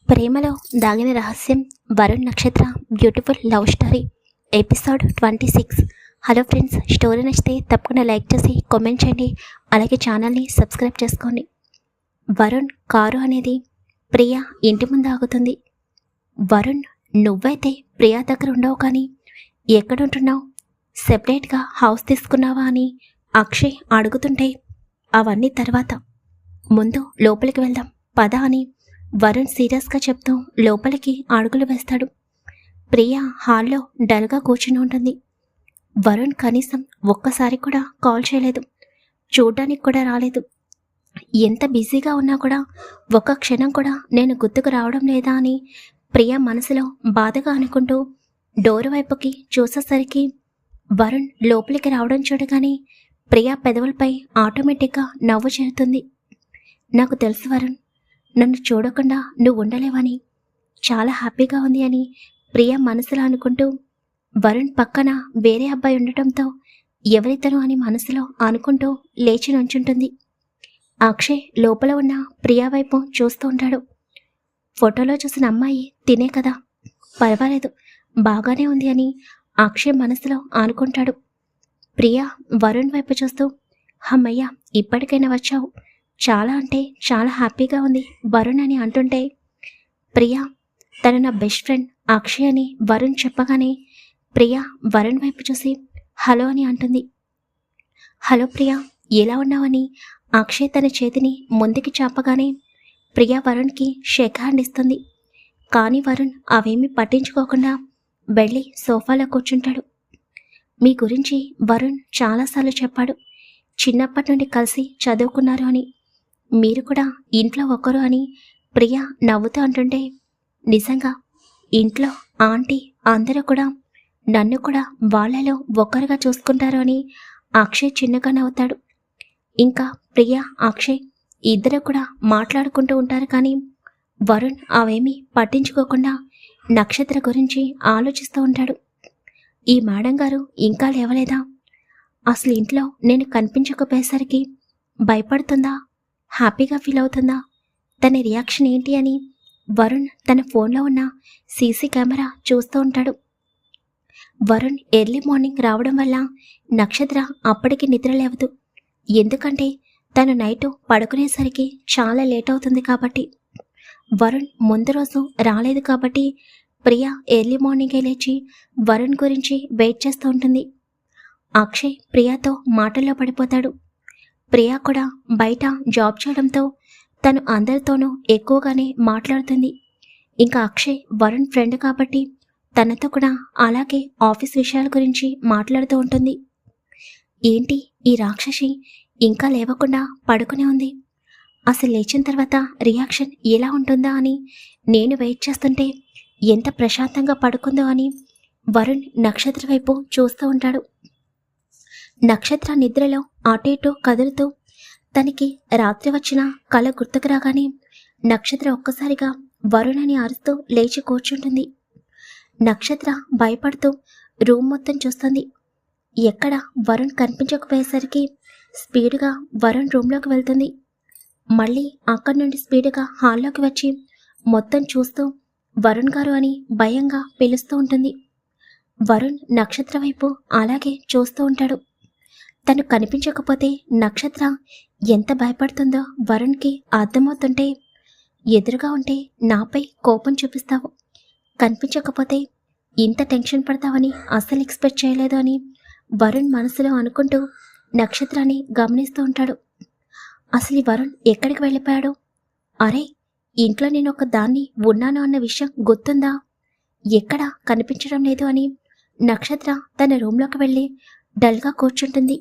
ప్రేమలో దాగిన రహస్యం వరుణ్ నక్షత్ర beautiful love story episode 26. Hello friends, story నచ్చితే తప్పకుండా లైక్ చేసి కామెంట్ చేయండి. అలాగే ఛానల్ని సబ్స్క్రైబ్ చేసుకోండి. వరుణ్ కారు అనేది ప్రియా ఇంటి ముందు ఆగుతుంది. వరుణ్, నువ్వైతే ప్రియా దగ్గర ఉండవు, కానీ ఎక్కడుంటున్నావు? సెపరేట్గా హౌస్ తీసుకున్నావా అని అక్షయ్ అడుగుతుంటే, అవన్నీ తర్వాత, ముందు లోపలికి వెళ్దాం పద అని వరుణ్ సీరియస్గా చెప్తూ లోపలికి అడుగులు వేస్తాడు. ప్రియా హాల్లో డల్గా కూర్చుని ఉంటుంది. వరుణ్ కనీసం ఒక్కసారి కూడా కాల్ చేయలేదు, చూడ్డానికి కూడా రాలేదు. ఎంత బిజీగా ఉన్నా కూడా ఒక్క క్షణం కూడా నేను గుర్తుకు రావడం లేదా అని ప్రియా మనసులో బాధగా అనుకుంటూ డోర్ వైపుకి చూసేసరికి వరుణ్ లోపలికి రావడం చూడగానే ప్రియా పెదవులపై ఆటోమేటిక్గా నవ్వు చేరుతుంది. నాకు తెలుసు వరుణ్, నన్ను చూడకుండా నువ్వు ఉండలేవని, చాలా హ్యాపీగా ఉంది అని ప్రియా మనసులో అనుకుంటూ వరుణ్ పక్కన వేరే అబ్బాయి ఉండటంతో ఎవరితను అని మనసులో అనుకుంటూ లేచి నుంచుంటుంది. అక్షయ్ లోపల ఉన్న ప్రియా వైపు చూస్తూ ఉంటాడు. ఫోటోలో చూసిన అమ్మాయి తినే కదా, పర్వాలేదు, బాగానే ఉంది అని అక్షయ్ మనసులో అనుకుంటాడు. ప్రియా వరుణ్ వైపు చూస్తూ, అమ్మయ్య, ఇప్పటికైనా వచ్చావు, చాలా అంటే చాలా హ్యాపీగా ఉంది వరుణ్ అని అంటుంటే, ప్రియా తను నా బెస్ట్ ఫ్రెండ్ అక్షయ్ అని వరుణ్ చెప్పగానే ప్రియా వరుణ్ వైపు చూసి హలో అని అంటుంది. హలో ప్రియా, ఎలా ఉన్నావని అక్షయ్ తన చేతిని ముందుకి చాపగానే ప్రియా వరుణ్కి షేక్ హ్యాండ్ ఇస్తుంది. కానీ వరుణ్ అవేమీ పట్టించుకోకుండా వెళ్ళి సోఫాలో కూర్చుంటాడు. మీ గురించి వరుణ్ చాలాసార్లు చెప్పాడు, చిన్నప్పటి నుండి కలిసి చదువుకున్నారు అని, మీరు కూడా ఇంట్లో ఒకరు అని ప్రియా నవ్వుతూ అంటుంటే, నిజంగా ఇంట్లో ఆంటీ అందరూ కూడా నన్ను కూడా వాళ్ళలో ఒకరుగా చూసుకుంటారు అని అక్షయ్ చిన్నగా నవ్వుతాడు. ఇంకా ప్రియా అక్షయ్ ఇద్దరు కూడా మాట్లాడుకుంటూ ఉంటారు. కానీ వరుణ్ అవేమీ పట్టించుకోకుండా నక్షత్ర గురించి ఆలోచిస్తూ ఉంటాడు. ఈ మేడం గారు ఇంకా లేవలేదా? అసలు ఇంట్లో నేను కనిపించకపోయేసరికి భయపడుతుందా, హ్యాపీగా ఫీల్ అవుతుందా, తన రియాక్షన్ ఏంటి అని వరుణ్ తన ఫోన్లో ఉన్న సీసీ కెమెరా చూస్తూ ఉంటాడు. వరుణ్ ఎర్లీ మార్నింగ్ రావడం వల్ల నక్షత్ర అప్పటికి నిద్ర లేవదు. ఎందుకంటే తను నైటు పడుకునేసరికి చాలా లేట్ అవుతుంది కాబట్టి. వరుణ్ ముందు రోజు రాలేదు కాబట్టి ప్రియా ఎర్లీ మార్నింగే లేచి వరుణ్ గురించి వెయిట్ చేస్తూ ఉంటుంది. అక్షయ్ ప్రియాతో మాటల్లో పడిపోతాడు. ప్రియా కూడా బయట జాబ్ చేయడంతో తను అందరితోనూ ఎక్కువగానే మాట్లాడుతుంది. ఇంకా అక్షయ్ వరుణ్ ఫ్రెండ్ కాబట్టి తనతో కూడా అలాగే ఆఫీస్ విషయాల గురించి మాట్లాడుతూ ఉంటుంది. ఏంటి ఈ రాక్షసి ఇంకా లేవకుండా పడుకునే ఉంది, అసలు లేచిన తర్వాత రియాక్షన్ ఎలా ఉంటుందా అని నేను వెయిట్ చేస్తుంటే ఎంత ప్రశాంతంగా పడుకుందో అని వరుణ్ నక్షత్ర వైపు చూస్తూ ఉంటాడు. నక్షత్ర నిద్రలో అటు ఇటు కదులుతూ తనకి రాత్రి వచ్చిన కళ గుర్తుకు రాగానే నక్షత్ర ఒక్కసారిగా వరుణ్ అని అరుస్తూ లేచి కూర్చుంటుంది. నక్షత్ర భయపడుతూ రూమ్ మొత్తం చూస్తుంది. ఎక్కడ వరుణ్ కనిపించకపోయేసరికి స్పీడ్గా వరుణ్ రూమ్లోకి వెళ్తుంది. మళ్ళీ అక్కడి నుండి స్పీడ్గా హాల్లోకి వచ్చి మొత్తం చూస్తూ వరుణ్ గారు అని భయంగా పిలుస్తూ ఉంటుంది. వరుణ్ నక్షత్ర వైపు అలాగే చూస్తూ ఉంటాడు. తను కనిపించకపోతే నక్షత్ర ఎంత భయపడుతుందో వరుణ్కి అర్థమవుతుంటే, ఎదురుగా ఉంటే నాపై కోపం చూపిస్తావు, కనిపించకపోతే ఇంత టెన్షన్ పడతావని అస్సలు ఎక్స్పెక్ట్ చేయలేదు అని వరుణ్ మనసులో అనుకుంటూ నక్షత్రాన్ని గమనిస్తూ ఉంటాడు. అసలు ఈ వరుణ్ ఎక్కడికి వెళ్ళిపోయాడు? అరే, ఇంట్లో నేను ఒక దాన్ని ఉన్నాను అన్న విషయం గుర్తుందా? ఎక్కడా కనిపించడం లేదు అని నక్షత్ర తన రూమ్లోకి వెళ్ళి డల్గా కూర్చుంటుంది.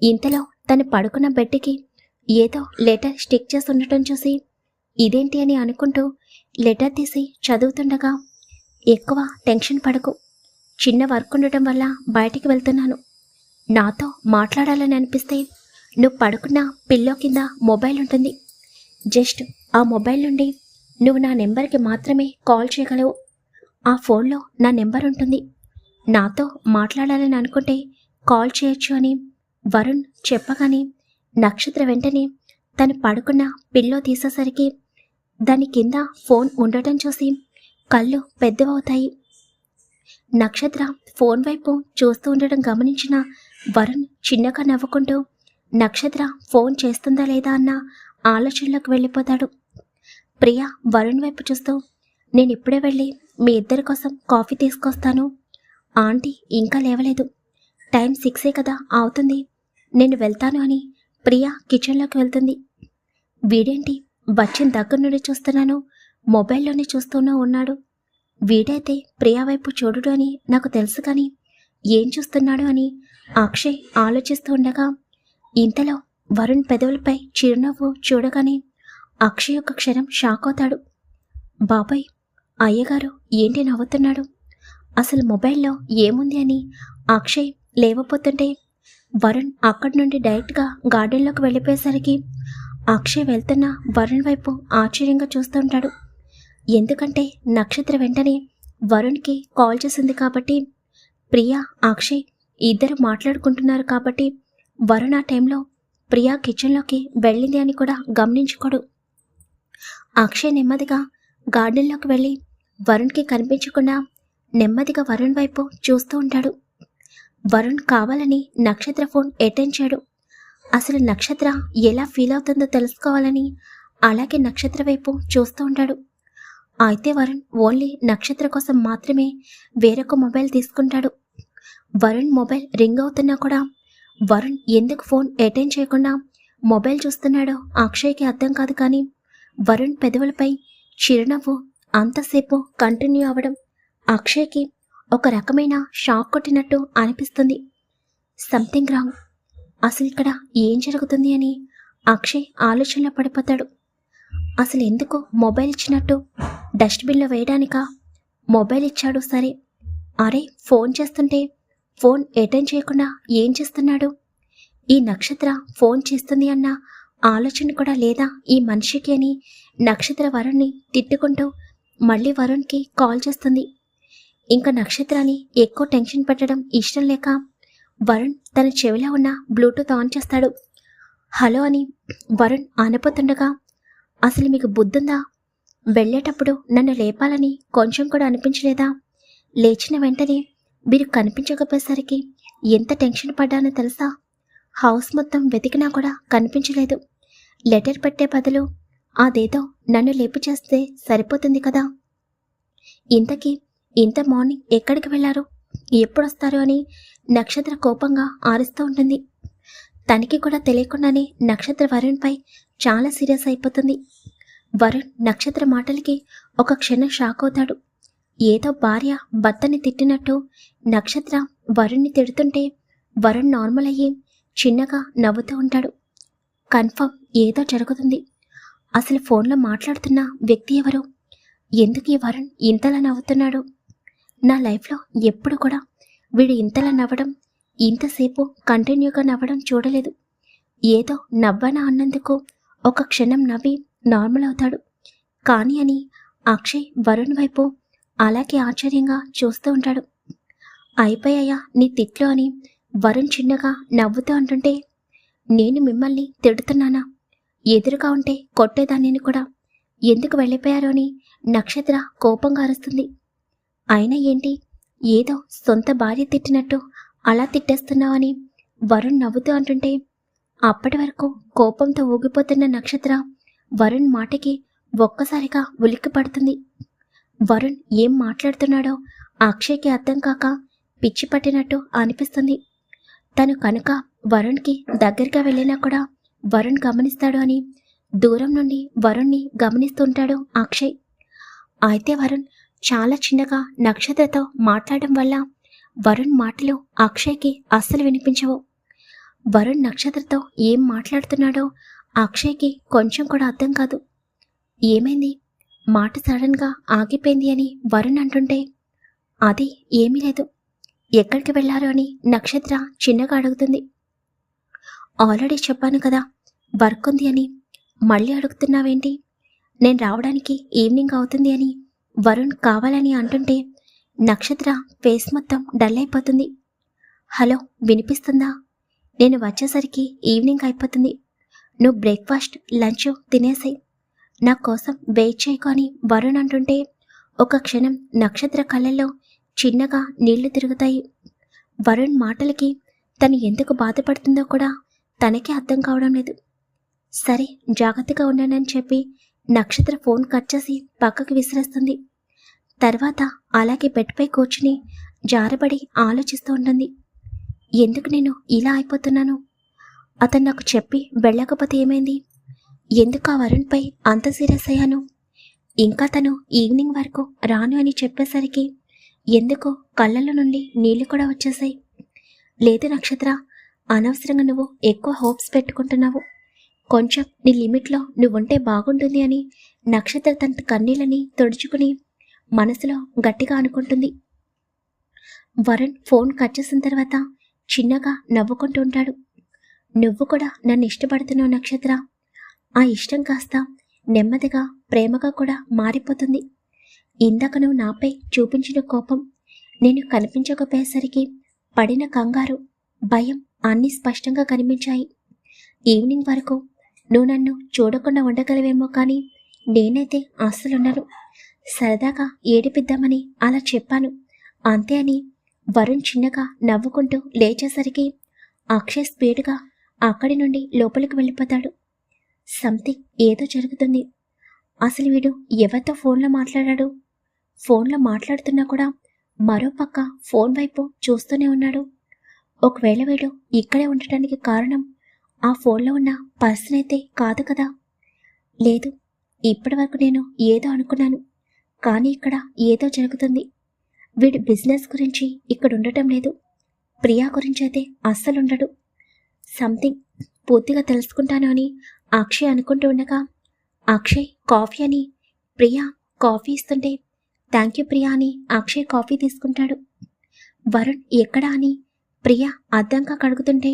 ఇంతలో తను పడుకున్న బెడ్కి ఏదో లెటర్ స్టిక్ చేసి ఉండటం చూసి ఇదేంటి అని అనుకుంటూ లెటర్ తీసి చదువుతుండగా, ఎక్కువ టెన్షన్ పడకు, చిన్న వర్క్ ఉండటం వల్ల బయటికి వెళ్తున్నాను, నాతో మాట్లాడాలని అనిపిస్తే నువ్వు పడుకున్న పిల్లో కింద మొబైల్ ఉంటుంది, జస్ట్ ఆ మొబైల్ నుండి నువ్వు నా నెంబర్కి మాత్రమే కాల్ చేయగలవు, ఆ ఫోన్లో నా నెంబర్ ఉంటుంది, నాతో మాట్లాడాలని అనుకుంటే కాల్ చేయొచ్చు అని వరుణ్ చెప్పగానే నక్షత్ర వెంటనే తను పడుకున్న పిల్లో తీసేసరికి దాని కింద ఫోన్ ఉండటం చూసి కళ్ళు పెద్దవవుతాయి. నక్షత్ర ఫోన్ వైపు చూస్తూ ఉండటం గమనించిన వరుణ్ చిన్నగా నవ్వుకుంటూ నక్షత్ర ఫోన్ చేస్తుందా లేదా అన్న ఆలోచనలోకి వెళ్ళిపోతాడు. ప్రియ వరుణ్ వైపు చూస్తూ, నేను ఇప్పుడే వెళ్ళి మీ ఇద్దరి కోసం కాఫీ తీసుకొస్తాను. ఆంటీ ఇంకా లేవలేదు, టైం 6 కదా అవుతుంది, నేను వెళ్తాను అని ప్రియ కిచెన్లోకి వెళ్తుంది. వీడేంటి వచ్చిన దగ్గర నుండి చూస్తున్నాను, మొబైల్లోనే చూస్తూనే ఉన్నాడు. వీడైతే ప్రియా వైపు చూడడు అని నాకు తెలుసు, కానీ ఏం చూస్తున్నాడు అని అక్షయ్ ఆలోచిస్తూ ఉండగా ఇంతలో వరుణ్ పెదవులపై చిరునవ్వు చూడగానే అక్షయ్ ఒక క్షణం షాక్ అవుతాడు. బాబాయ్, అయ్యగారు ఏంటి నవ్వుతున్నాడు, అసలు మొబైల్లో ఏముంది అని అక్షయ్ లేవపోతుంటే వరుణ్ అక్కడి నుండి డైరెక్ట్గా గార్డెన్లోకి వెళ్ళిపోయేసరికి అక్షయ్ వెళ్తున్న వరుణ్ వైపు ఆశ్చర్యంగా చూస్తుంటాడు. ఎందుకంటే నక్షత్ర వెంటనే వరుణ్కి కాల్ చేసింది కాబట్టి, ప్రియా అక్షయ్ ఇద్దరు మాట్లాడుకుంటున్నారు కాబట్టి వరుణ్ ఆ టైంలో ప్రియా కిచెన్లోకి వెళ్ళింది అని కూడా గమనించుకోడు. అక్షయ్ నెమ్మదిగా గార్డెన్లోకి వెళ్ళి వరుణ్కి కనిపించకుండా నెమ్మదిగా వరుణ్ వైపు చూస్తూ ఉంటాడు. వరుణ్ కావాలని నక్షత్ర ఫోన్ అటెండ్ చేయడు. అసలు నక్షత్ర ఎలా ఫీల్ అవుతుందో తెలుసుకోవాలని అలాగే నక్షత్ర వైపు చూస్తూ ఉంటాడు. అయితే వరుణ్ ఓన్లీ నక్షత్ర కోసం మాత్రమే వేరొక మొబైల్ తీసుకుంటాడు. వరుణ్ మొబైల్ రింగ్ అవుతున్నా కూడా వరుణ్ ఎందుకు ఫోన్ అటెండ్ చేయకుండా మొబైల్ చూస్తున్నాడో అక్షయ్కి అర్థం కాదు. కానీ వరుణ్ పెదవులపై చిరునవ్వు అంతసేపు కంటిన్యూ అవ్వడం అక్షయ్కి ఒక రకమైన షాక్ కొట్టినట్టు అనిపిస్తుంది. సంథింగ్ రాంగ్, అసలు ఇక్కడ ఏం జరుగుతుంది అని అక్షయ్ ఆలోచనలో పడిపోతాడు. అసలు ఎందుకు మొబైల్ ఇచ్చినట్టు, డస్ట్బిన్లో వేయడానికా మొబైల్ ఇచ్చాడు? సరే, అరే ఫోన్ చేస్తుంటే ఫోన్ అటెండ్ చేయకుండా ఏం చేస్తున్నాడు? ఈ నక్షత్ర ఫోన్ చేస్తుంది అన్న ఆలోచన కూడా లేదా ఈ మనిషికి అని నక్షత్ర వరుణ్ని తిట్టుకుంటూ మళ్ళీ వరుణ్కి కాల్ చేస్తుంది. ఇంకా నక్షత్రాన్ని ఎక్కువ టెన్షన్ పెట్టడం ఇష్టం లేక వరుణ్ తన చెవిలో ఉన్న బ్లూటూత్ ఆన్ చేస్తాడు. హలో అని వరుణ్ ఆనిపోతుండగా, అసలు మీకు బుద్ధుందా? వెళ్ళేటప్పుడు నన్ను లేపాలని కొంచెం కూడా అనిపించలేదా? లేచిన వెంటనే మీరు కనిపించకపోయేసరికి ఎంత టెన్షన్ పడ్డానో తెలుసా? హౌస్ మొత్తం వెతికినా కూడా కనిపించలేదు. లెటర్ పెట్టే బదులు అదేదో నన్ను లేపు చేస్తే సరిపోతుంది కదా. ఇంతకీ ఇంత మార్నింగ్ ఎక్కడికి వెళ్ళారు, ఎప్పుడొస్తారు అని నక్షత్ర కోపంగా ఆరుస్తూ ఉంటుంది. తనకి కూడా తెలియకుండానే నక్షత్ర వరుణ్పై చాలా సీరియస్ అయిపోతుంది. వరుణ్ నక్షత్ర మాటలకి ఒక క్షణం షాక్ అవుతాడు. ఏదో భార్య భర్తని తిట్టినట్టు నక్షత్ర వరుణ్ని తిడుతుంటే వరుణ్ నార్మల్ అయ్యి చిన్నగా నవ్వుతూ ఉంటాడు. కన్ఫర్మ్ ఏదో జరుగుతుంది. అసలు ఫోన్లో మాట్లాడుతున్న వ్యక్తి ఎవరు? ఎందుకు ఈ వరుణ్ ఇంతలా నవ్వుతున్నాడు? నా లైఫ్లో ఎప్పుడు కూడా వీడు ఇంతలా నవ్వడం, ఇంతసేపు కంటిన్యూగా నవ్వడం చూడలేదు. ఏదో నవ్వనా అన్నందుకు ఒక క్షణం నవ్వి నార్మల్ అవుతాడు. కానీ అని అక్షయ్ వరుణ్ వైపు అలాగే ఆశ్చర్యంగా చూస్తూ ఉంటాడు. అయిపోయాయా నీ తిట్లు అని వరుణ్ చిన్నగా నవ్వుతూ అంటుంటే, నేను మిమ్మల్ని తిడుతున్నానా? ఎదురుగా ఉంటే కొట్టేదాన్ని కూడా, ఎందుకు వెళ్ళిపోయారు అని నక్షత్ర కోపంగా అరుస్తుంది. అయినా ఏంటి, ఏదో సొంత భార్య తిట్టినట్టు అలా తిట్టేస్తున్నావని వరుణ్ నవ్వుతూ అంటుంటే, అప్పటి వరకు కోపంతో ఊగిపోతున్న నక్షత్ర వరుణ్ మాటకి ఒక్కసారిగా ఉలిక్కి పడుతుంది. వరుణ్ ఏం మాట్లాడుతున్నాడో అక్షయ్కి అర్థం కాక పిచ్చి పట్టినట్టు అనిపిస్తుంది. తను కనుక వరుణ్కి దగ్గరగా వెళ్ళినా కూడా వరుణ్ గమనిస్తాడు అని దూరం నుండి వరుణ్ని గమనిస్తుంటాడు అక్షయ్. అయితే వరుణ్ చాలా చిన్నగా నక్షత్రతో మాట్లాడడం వల్ల వరుణ్ మాటలు అక్షయ్కి అస్సలు వినిపించవు. వరుణ్ నక్షత్రతో ఏం మాట్లాడుతున్నాడో అక్షయ్కి కొంచెం కూడా అర్థం కాదు. ఏమైంది, మాట సడన్గా ఆగిపోయింది అని వరుణ్ అంటుంటే, అది ఏమీ లేదు, ఎక్కడికి వెళ్ళారు అని నక్షత్ర చిన్నగా అడుగుతుంది. ఆల్రెడీ చెప్పాను కదా వర్క్ ఉంది అని, మళ్ళీ అడుగుతున్నావేంటి? నేను రావడానికి ఈవినింగ్ అవుతుంది అని వరుణ్ కావాలని అంటుంటే నక్షత్ర ఫేస్ మొత్తం డల్ అయిపోతుంది. హలో, వినిపిస్తుందా? నేను వచ్చేసరికి ఈవినింగ్ అయిపోతుంది. నువ్వు బ్రేక్ఫాస్ట్ లంచ్ తినేసాయి. నా కోసం వెయిట్ చేయకు అని వరుణ్ అంటుంటే ఒక క్షణం నక్షత్ర కళ్ళల్లో చిన్నగా నీళ్లు తిరుగుతాయి. వరుణ్ మాటలకి తను ఎందుకు బాధపడుతుందో కూడా తనకే అర్థం కావడం లేదు. సరే జాగ్రత్తగా ఉండండి చెప్పి నక్షత్ర ఫోన్ కట్ చేసి పక్కకి విసిరేస్తుంది. తర్వాత అలాగే బెడ్పై కూర్చుని జారబడి ఆలోచిస్తూ ఉంటుంది. ఎందుకు నేను ఇలా అయిపోతున్నాను? అతను నాకు చెప్పి వెళ్ళకపోతే ఏమైంది? ఎందుకు ఆ వరుణ్పై అంత సీరియస్ అయ్యాను? ఇంకా తను ఈవినింగ్ వరకు రాను అని చెప్పేసరికి ఎందుకో కళ్ళలో నుండి నీళ్లు కూడా వచ్చేసాయి. లేదు నక్షత్ర, అనవసరంగా నువ్వు ఎక్కువ హోప్స్ పెట్టుకుంటున్నావు. కొంచెం నీ లిమిట్లో నువ్వుంటే బాగుంటుంది అని నక్షత్ర తన కన్నీళ్ళని తుడుచుకుని మనసులో గట్టిగా అనుకుంటుంది. వరుణ్ ఫోన్ కట్ చేసిన తర్వాత చిన్నగా నవ్వుకుంటూ ఉంటాడు. నువ్వు కూడా నన్ను ఇష్టపడుతున్నావు నక్షత్ర. ఆ ఇష్టం కాస్త నెమ్మదిగా ప్రేమగా కూడా మారిపోతుంది. ఇందాక నువ్వు నాపై చూపించిన కోపం, నేను కనిపించకపోయేసరికి పడిన కంగారు, భయం అన్నీ స్పష్టంగా కనిపించాయి. ఈవినింగ్ వరకు నువ్వు నన్ను చూడకుండా ఉండగలవేమో కానీ నేనైతే అస్సలున్నాను. సరదాగా ఏడిపిద్దామని అలా చెప్పాను అంతే అని వరుణ్ చిన్నగా నవ్వుకుంటూ లేచేసరికి అక్షయ్ స్పీడ్గా అక్కడి నుండి లోపలికి వెళ్ళిపోతాడు. సంథింగ్ ఏదో జరుగుతుంది. అసలు వీడు ఎవరితో ఫోన్లో మాట్లాడాడు? ఫోన్లో మాట్లాడుతున్నా కూడా మరో పక్క ఫోన్ వైపు చూస్తూనే ఉన్నాడు. ఒకవేళ వీడు ఇక్కడే ఉండటానికి కారణం ఆ ఫోన్లో ఉన్న పర్సన్ అయితే కాదు కదా? లేదు, ఇప్పటి వరకు నేను ఏదో అనుకున్నాను, కానీ ఇక్కడ ఏదో జరుగుతుంది. వీడి బిజినెస్ గురించి ఇక్కడ ఉండటం లేదు, ప్రియా గురించి అయితే అస్సలు ఉండడు. సంథింగ్ పూర్తిగా తెలుసుకుంటాను అని అక్షయ్ అనుకుంటూ ఉండగా అక్షయ్ కాఫీ అని ప్రియా కాఫీ ఇస్తుంటే థ్యాంక్ యూ ప్రియా అని అక్షయ్ కాఫీ తీసుకుంటాడు. వరుణ్ ఎక్కడా అని ప్రియా అర్థంగా కడుగుతుంటే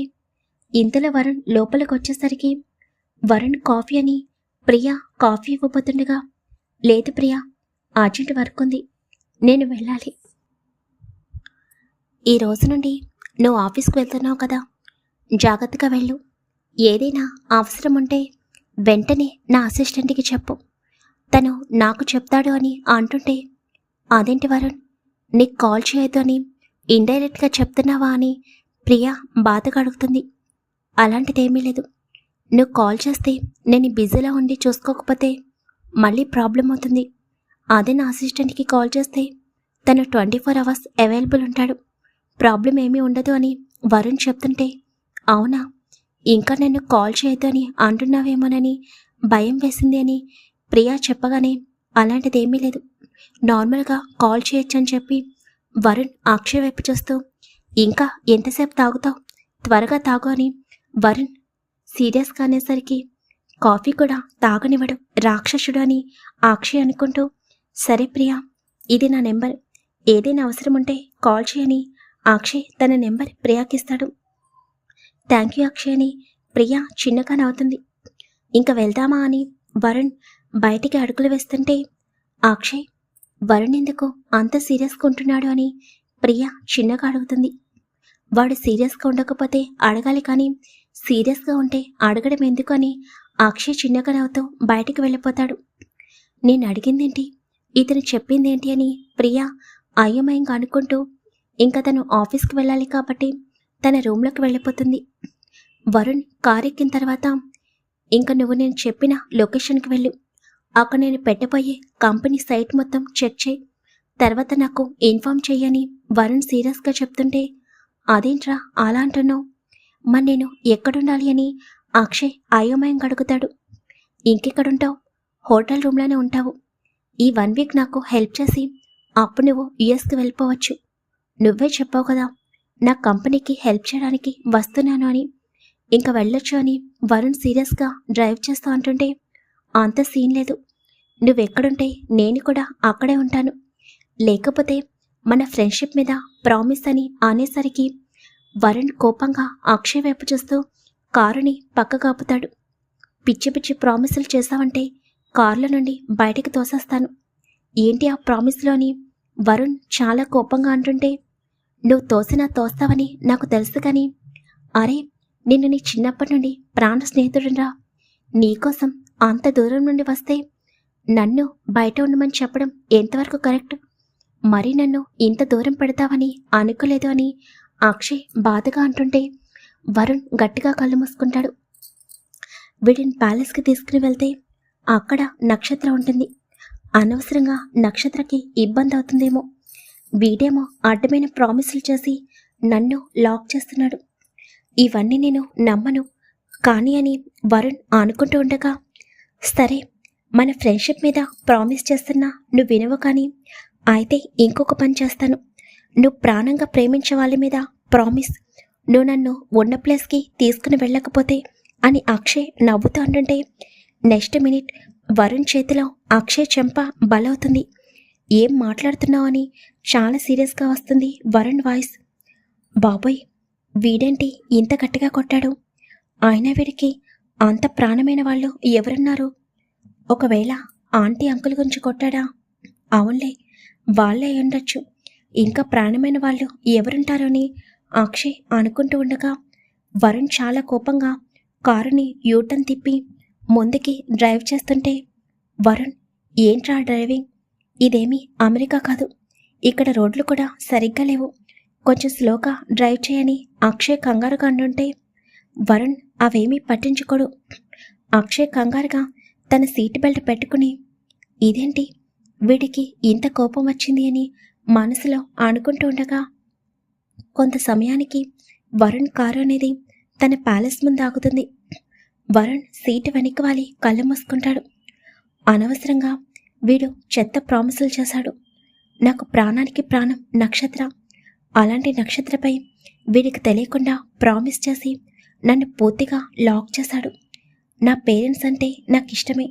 ఇంతలో వరుణ్ లోపలికి వచ్చేసరికి వరుణ్ కాఫీ అని ప్రియా కాఫీ ఇవ్వబోతుండగా లేదు ప్రియా, అర్జెంట్ వర్క్ ఉంది, నేను వెళ్ళాలి. ఈ రోజు నుండి నువ్వు ఆఫీస్కి వెళ్తున్నావు కదా, జాగ్రత్తగా వెళ్ళు. ఏదైనా అవసరం ఉంటే వెంటనే నా అసిస్టెంట్కి చెప్పు, తను నాకు చెప్తాడు అని అంటుంటే అదేంటి వరుణ్, నీకు కాల్ చేయొద్దు అని ఇండైరెక్ట్గా చెప్తున్నావా అని ప్రియా బాధగా అడుగుతుంది. అలాంటిదేమీ లేదు, నువ్వు కాల్ చేస్తే నేను బిజీలో ఉండి చూసుకోకపోతే మళ్ళీ ప్రాబ్లం అవుతుంది. అదే నా అసిస్టెంట్కి కాల్ చేస్తే తను 24 అవర్స్ అవైలబుల్ ఉంటాడు, ప్రాబ్లం ఏమీ ఉండదు అని వరుణ్ చెప్తుంటే అవునా, ఇంకా నన్ను కాల్ చేయొద్దు అని అంటున్నావేమోనని భయం వేసింది అని ప్రియా చెప్పగానే అలాంటిదేమీ లేదు, నార్మల్గా కాల్ చేయొచ్చు అని చెప్పి వరుణ్ అక్షయ్ వైపు చూస్తూ ఇంకా ఎంతసేపు తాగుతావు, త్వరగా తాగు అని వరుణ్ సీరియస్గా అనేసరికి కాఫీ కూడా తాగనివ్వడు రాక్షసుడు అని అక్షయ్ అనుకుంటూ సరే ప్రియా, ఇది నా నెంబర్, ఏదైనా అవసరం ఉంటే కాల్ చేయని అక్షయ్ తన నెంబర్ ప్రియాకిస్తాడు. థ్యాంక్ యూ అక్షయ్ అని ప్రియా చిన్నగా నవ్వుతుంది. ఇంకా వెళ్దామా అని వరుణ్ బయటికి అడుగులు వేస్తుంటే అక్షయ్ వరుణ్ ఎందుకు అంత సీరియస్గా ఉంటున్నాడు అని ప్రియా చిన్నగా అడుగుతుంది. వాడు సీరియస్గా ఉండకపోతే అడగాలి కానీ సీరియస్గా ఉంటే అడగడం ఎందుకు అని అక్షయ్ చిన్నగా నవ్వుతూ బయటికి వెళ్ళిపోతాడు. నేను అడిగిందేంటి, ఇతను చెప్పిందేంటి అని ప్రియా అయోమయంగా అనుకుంటూ ఇంకా తను ఆఫీస్కి వెళ్ళాలి కాబట్టి తన రూమ్లోకి వెళ్ళిపోతుంది. వరుణ్ కార్ ఎక్కిన తర్వాత ఇంకా నువ్వు నేను చెప్పిన లొకేషన్కి వెళ్ళు, అక్కడ నేను పెట్టబోయే కంపెనీ సైట్ మొత్తం చెక్ చేయి, తర్వాత నాకు ఇన్ఫార్మ్ చెయ్యని వరుణ్ సీరియస్గా చెప్తుంటే అదేంట్రా అలా అంటున్నావు, మరి నేను ఎక్కడుండాలి అని అక్షయ్ అయోమయంగా అడుగుతాడు. ఇంకెక్కడుంటావు, హోటల్ రూమ్లోనే ఉంటావు. ఈ 1 వీక్ నాకు హెల్ప్ చేసి అప్పుడు నువ్వు యుఎస్కి వెళ్ళిపోవచ్చు. నువ్వే చెప్పావు కదా నా కంపెనీకి హెల్ప్ చేయడానికి వస్తున్నాను అని, ఇంకా వెళ్ళొచ్చు అని వరుణ్ సీరియస్గా డ్రైవ్ చేస్తూ అంటుంటే అంత సీన్ లేదు, నువ్వెక్కడుంటే నేను కూడా అక్కడే ఉంటాను, లేకపోతే మన ఫ్రెండ్షిప్ మీద ప్రామిస్ అని అనేసరికి వరుణ్ కోపంగా అక్షయ్ వైపు చూస్తూ కారుని పక్కకు ఆపుతాడు. పిచ్చి పిచ్చి ప్రామిసులు చేశావంటే కారులో నుండి బయటికి తోసేస్తాను. ఏంటి ఆ ప్రామిస్లో అని వరుణ్ చాలా కోపంగా అంటుంటే నువ్వు తోసినా తోస్తావని నాకు తెలుసు కానీ అరే నిన్ను నీ చిన్నప్పటి నుండి ప్రాణ స్నేహితుడిరా, నీకోసం అంత దూరం నుండి వస్తే నన్ను బయట ఉండమని చెప్పడం ఎంతవరకు కరెక్ట్? మరి నన్ను ఇంత దూరం పెడతావని అనుకోలేదు అని అక్షయ్ బాధగా అంటుంటే వరుణ్ గట్టిగా కళ్ళు మూసుకుంటాడు. వీడిని ప్యాలెస్కి తీసుకుని వెళ్తే అక్కడ నక్షత్ర ఉంటుంది. అనవసరంగా నక్షత్రకి ఇబ్బంది అవుతుందేమో. వీడేమో అడ్డమైన ప్రామిసులు చేసి నన్ను లాక్ చేస్తున్నాడు. ఇవన్నీ నేను నమ్మను కానీ అని వరుణ్ అనుకుంటూ ఉండగా, సరే మన ఫ్రెండ్షిప్ మీద ప్రామిస్ చేస్తున్నా నువ్వు వినవు, కానీ అయితే ఇంకొక పని చేస్తాను. నువ్వు ప్రాణంగా ప్రేమించే వాళ్ళ మీద ప్రామిస్, నువ్వు నన్ను ఉన్న ప్లేస్కి తీసుకుని వెళ్ళకపోతే అని అక్షయ్ నవ్వుతూ అంటుంటే నెక్స్ట్ మినిట్ వరుణ్ చేతిలో అక్షయ్ చెంప బలవుతుంది. ఏం మాట్లాడుతున్నావు అని చాలా సీరియస్గా వస్తుంది వరుణ్ వాయిస్. బాబోయ్, వీడేంటి ఇంత గట్టిగా కొట్టాడు? ఆయన వీడికి అంత ప్రాణమైన వాళ్ళు ఎవరున్నారు? ఒకవేళ ఆంటీ అంకుల్ గురించి కొట్టాడా? అవునులే, వాళ్ళే ఉండొచ్చు. ఇంకా ప్రాణమైన వాళ్ళు ఎవరుంటారో అని అక్షయ్ అనుకుంటూ ఉండగా వరుణ్ చాలా కోపంగా కారుని యూటర్న్ తిప్పి ముందుకి డ్రైవ్ చేస్తుంటే, వరుణ్ ఏంట్రా డ్రైవింగ్? ఇదేమీ అమెరికా కాదు, ఇక్కడ రోడ్లు కూడా సరిగ్గా లేవు, కొంచెం స్లోగా డ్రైవ్ చేయని అక్షయ్ కంగారుగా అంటుంటే వరుణ్ అవేమీ పట్టించుకోడు. అక్షయ్ కంగారుగా తన సీట్ బెల్ట్ పెట్టుకుని ఇదేంటి వీడికి ఇంత కోపం వచ్చింది అని మనసులో అనుకుంటూ ఉండగా కొంత సమయానికి వరుణ్ కారు అనేది తన ప్యాలెస్ ముందు ఆగుతుంది. వరుణ్ సీటు వెనక్కి వాలి కళ్ళు మూసుకుంటాడు. అనవసరంగా వీడు చెత్త ప్రామిసులు చేశాడు. నాకు ప్రాణానికి ప్రాణం నక్షత్ర. అలాంటి నక్షత్రపై వీడికి తెలియకుండా ప్రామిస్ చేసి నన్ను పూర్తిగా లాక్ చేశాడు. నా పేరెంట్స్ అంటే నాకు ఇష్టమే,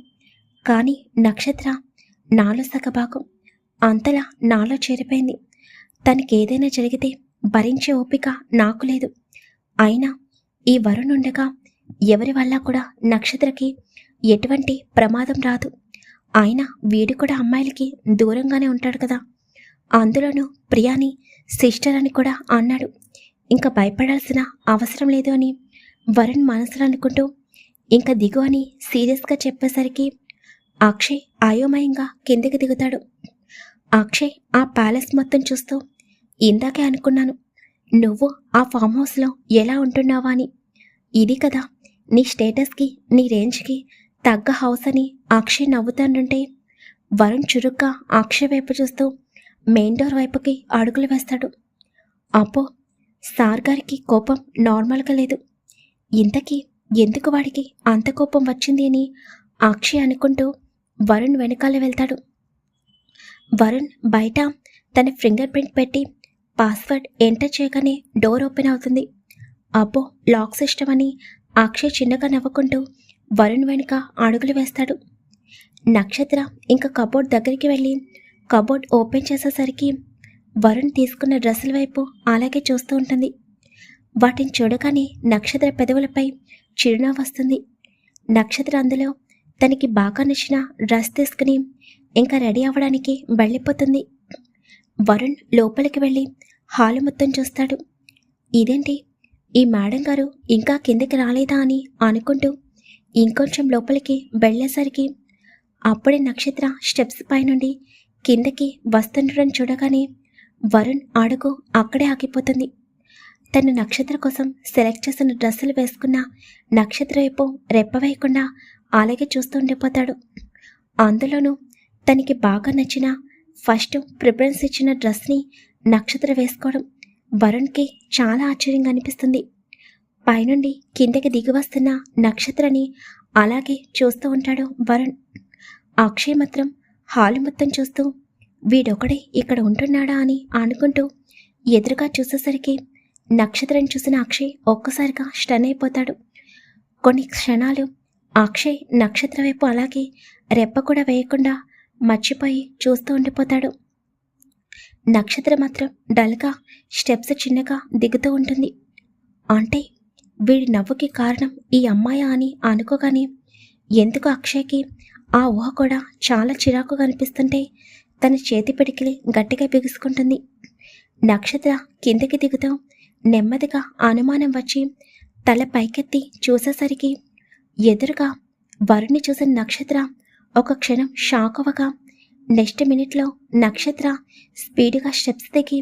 కానీ నక్షత్ర నాలో సగభాగం. అంతలా నాలో చేరిపోయింది. తనకేదైనా జరిగితే భరించే ఓపిక నాకు లేదు. అయినా ఈ వరుణ్ ఉండగా ఎవరి వల్ల కూడా నక్షత్రకి ఎటువంటి ప్రమాదం రాదు. అయినా వీడు కూడా అమ్మాయిలకి దూరంగానే ఉంటాడు కదా. అందులోనూ ప్రియాని సిస్టర్ అని కూడా అన్నాడు. ఇంకా భయపడాల్సిన అవసరం లేదు అని వరుణ్ మనసులో అనుకుంటూ ఇంకా దిగు అని సీరియస్గా చెప్పేసరికి అక్షయ్ అయోమయంగా కిందకి దిగుతాడు. అక్షయ్ ఆ ప్యాలెస్ మొత్తం చూస్తూ ఇందాకే అనుకున్నాను నువ్వు ఆ ఫామ్ హౌస్లో ఎలా ఉంటున్నావా అని. ఇది కదా నీ స్టేటస్కి నీ రేంజ్కి తగ్గ హౌస్ అని అక్షయ్ నవ్వుతానంటే వరుణ్ చురుగ్గా అక్షయ్ వైపు చూస్తూ మెయిన్ డోర్ వైపుకి అడుగులు వేస్తాడు. అప్పో, సార్ గారికి కోపం నార్మల్గా లేదు. ఇంతకీ ఎందుకు వాడికి అంత కోపం వచ్చింది అని అక్షయ్ అనుకుంటూ వరుణ్ వెనకాల వెళ్తాడు. వరుణ్ బయట తన ఫింగర్ ప్రింట్ పెట్టి పాస్వర్డ్ ఎంటర్ చేయగానే డోర్ ఓపెన్ అవుతుంది. అబ్బో, లాక్ సిస్టమ్ అని అక్షయ్ చిన్నగా నవ్వుకుంటూ వరుణ్ వెనుక అడుగులు వేస్తాడు. నక్షత్ర ఇంకా కబోర్డ్ దగ్గరికి వెళ్ళి కబోర్డ్ ఓపెన్ చేసేసరికి వరుణ్ తీసుకున్న డ్రెస్సుల వైపు అలాగే చూస్తూ ఉంటుంది. వాటిని చూడగానే నక్షత్ర పెదవులపై చిరునవ్వు వస్తుంది. నక్షత్ర అందులో తనకి బాగా నచ్చిన డ్రెస్ తీసుకుని ఇంకా రెడీ అవ్వడానికి వెళ్ళిపోతుంది. వరుణ్ లోపలికి వెళ్ళి హాలు మొత్తం చూస్తాడు. ఇదేంటి, ఈ మేడం గారు ఇంకా కిందకి రాలేదా అని అనుకుంటూ ఇంకొంచెం లోపలికి వెళ్ళేసరికి అప్పుడే నక్షత్ర స్టెప్స్ పైనుండి కిందకి వస్తుండడం చూడగానే వరుణ్ అడుగు అక్కడే ఆగిపోతుంది. తన నక్షత్ర కోసం సెలెక్ట్ చేసిన డ్రెస్సులు వేసుకున్న నక్షత్ర వైపు రెప్పవేయకుండా అలాగే చూస్తూ ఉండిపోతాడు. అందులోనూ తనకి బాగా నచ్చిన ఫస్ట్ ప్రిఫరెన్స్ ఇచ్చిన డ్రెస్ని నక్షత్ర వేసుకోవడం వరుణ్కి చాలా ఆశ్చర్యంగా అనిపిస్తుంది. పైనుండి కిందకి దిగి వస్తున్న నక్షత్రని అలాగే చూస్తూ ఉంటాడు వరుణ్. అక్షయ్ మాత్రం హాలు మొత్తం చూస్తూ వీడొకడే ఇక్కడ ఉంటున్నాడా అని అనుకుంటూ ఎదురుగా చూసేసరికి నక్షత్రం చూసిన అక్షయ్ ఒక్కసారిగా స్టన్ అయిపోతాడు. కొన్ని క్షణాలు అక్షయ్ నక్షత్ర వైపు అలాగే రెప్ప కూడా వేయకుండా మర్చిపోయి చూస్తూ ఉండిపోతాడు. నక్షత్ర మాత్రం డల్గా స్టెప్స్ చిన్నగా దిగుతూ ఉంటుంది. అంటే వీడి నవ్వుకి కారణం ఈ అమ్మాయి అని అనుకోగానే ఎందుకు అక్షయ్కి ఆ ఊహ కూడా చాలా చిరాకుగా అనిపిస్తుంటే తన చేతి పిడికిలి గట్టిగా బిగుసుకుంటుంది. నక్షత్ర కిందకి దిగుతూ నెమ్మదిగా అనుమానం వచ్చి తల పైకెత్తి చూసేసరికి ఎదురుగా వరుణ్ణి చూసిన నక్షత్ర ఒక క్షణం షాక్ అవ్వగా నెక్స్ట్ మినిట్లో నక్షత్ర స్పీడ్గా స్టెప్స్ దిగి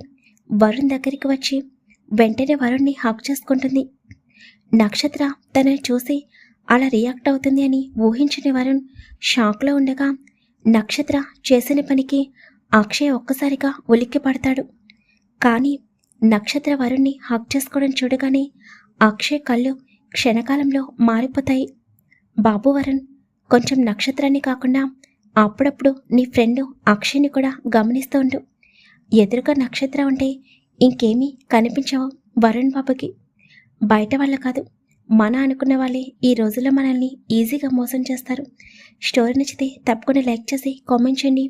వరుణ్ దగ్గరికి వచ్చి వెంటనే వరుణ్ణి హగ్ చేసుకుంటుంది. నక్షత్ర తనని చూసి అలా రియాక్ట్ అవుతుంది అని ఊహించిన వరుణ్ షాక్లో ఉండగా నక్షత్ర చేసిన పనికి అక్షయ్ ఒక్కసారిగా ఉలిక్కి పడతాడు. కానీ నక్షత్ర వరుణ్ణి హగ్ చేసుకోవడం చూడగానే అక్షయ్ కళ్ళు క్షణకాలంలో మారిపోతాయి. బాబు వరుణ్, కొంచెం నక్షత్రాన్ని కాకుండా అప్పుడప్పుడు నీ ఫ్రెండ్ అక్షయ్ని కూడా గమనిస్తూ ఉండు. ఎదురుగా నక్షత్రం ఉంటే ఇంకేమీ కనిపించవు వరుణ్ బాబుకి. బయట వాళ్ళ కాదు, మన అనుకున్న వాళ్ళే ఈ రోజుల్లో మనల్ని ఈజీగా మోసం చేస్తారు. స్టోరీ నచ్చితే తప్పకుండా లైక్ చేసి కామెంట్ చేయండి.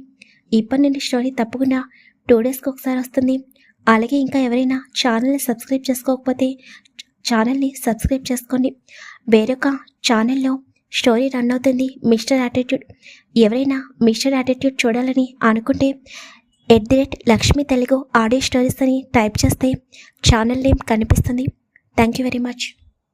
ఇప్పటి నుండి స్టోరీ తప్పకుండా 2 డేస్కి ఒకసారి వస్తుంది. అలాగే ఇంకా ఎవరైనా ఛానల్ని సబ్స్క్రైబ్ చేసుకోకపోతే ఛానల్ని సబ్స్క్రైబ్ చేసుకోండి. వేరొక ఛానల్లో స్టోరీ రన్ అవుతుంది, మిస్టర్ యాటిట్యూడ్. ఎవరైనా మిస్టర్ యాటిట్యూడ్ చూడాలని అనుకుంటే @లక్ష్మీ తెలుగు ఆడియో స్టోరీస్ అని టైప్ చేస్తే ఛానల్ నేమ్ కనిపిస్తుంది. Thank you very much.